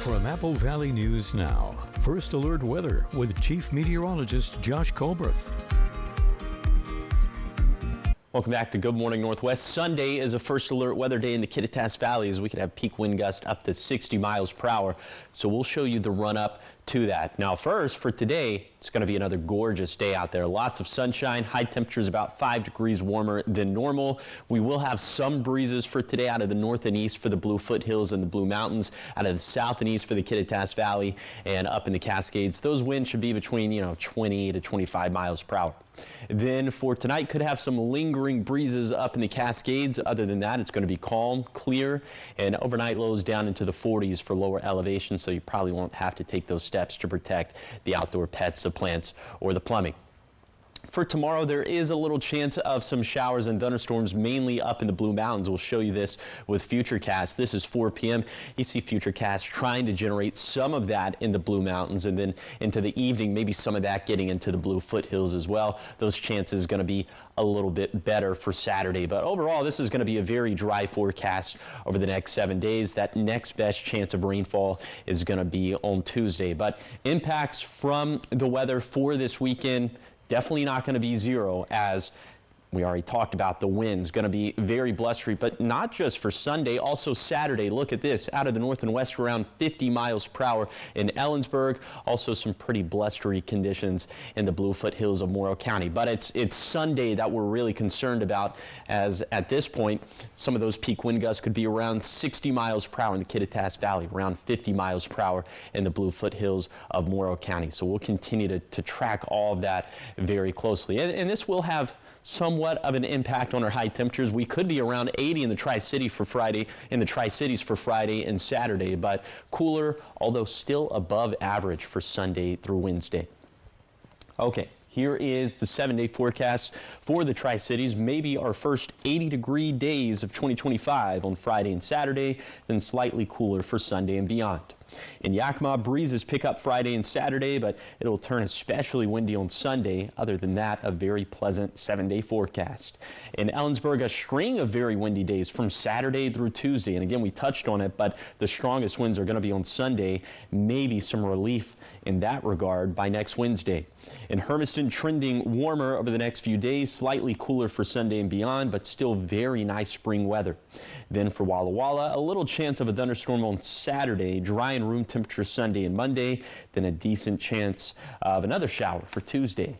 From Apple Valley News Now, First Alert Weather with Chief Meteorologist Josh Colbreth. Welcome back to Good Morning Northwest. Sunday is a first alert weather day in the Kittitas Valley as we could have peak wind gusts up to 60 miles per hour. So we'll show you the run up to that. Now first, for today, it's going to be another gorgeous day out there. Lots of sunshine, high temperatures about 5 degrees warmer than normal. We will have some breezes for today out of the north and east for the Blue Foothills and the Blue Mountains, out of the south and east for the Kittitas Valley and up in the Cascades. Those winds should be between 20 to 25 miles per hour. Then for tonight, could have some lingering breezes up in the Cascades. Other than that, it's going to be calm, clear, and overnight lows down into the 40s for lower elevations, so you probably won't have to take those steps to protect the outdoor pets, the plants, or the plumbing. For tomorrow, there is a little chance of some showers and thunderstorms, mainly up in the Blue Mountains. We'll show you this with Futurecast. This is 4 p.m. You see Futurecast trying to generate some of that in the Blue Mountains, and then into the evening, maybe some of that getting into the Blue Foothills as well. Those chances going to be a little bit better for Saturday. But overall, this is going to be a very dry forecast over the next 7 days. That next best chance of rainfall is going to be on Tuesday. But impacts from the weather for this weekend, definitely not going to be zero, as we already talked about. The winds going to be very blustery, but not just for Sunday, also Saturday. Look at this, out of the north and west around 50 miles per hour in Ellensburg. Also some pretty blustery conditions in the Blue Foothills of Morrow County. But it's Sunday that we're really concerned about, as at this point, some of those peak wind gusts could be around 60 miles per hour in the Kittitas Valley, around 50 miles per hour in the Blue Foothills of Morrow County. So we'll continue to track all of that very closely. And this will have somewhat of an impact on our high temperatures. We could be around 80 in the Tri-Cities for Friday and Saturday, but cooler, although still above average for Sunday through Wednesday. Okay. Here is the 7-day forecast for the Tri-Cities. Maybe our first 80-degree days of 2025 on Friday and Saturday, then slightly cooler for Sunday and beyond. In Yakima, breezes pick up Friday and Saturday, but it'll turn especially windy on Sunday. Other than that, a very pleasant 7-day forecast. In Ellensburg, a string of very windy days from Saturday through Tuesday. And again, we touched on it, but the strongest winds are going to be on Sunday. Maybe some relief in that regard by next Wednesday. In Hermiston, trending warmer over the next few days, slightly cooler for Sunday and beyond, but still very nice spring weather. Then for Walla Walla, a little chance of a thunderstorm on Saturday, dry and room temperature Sunday and Monday, then a decent chance of another shower for Tuesday.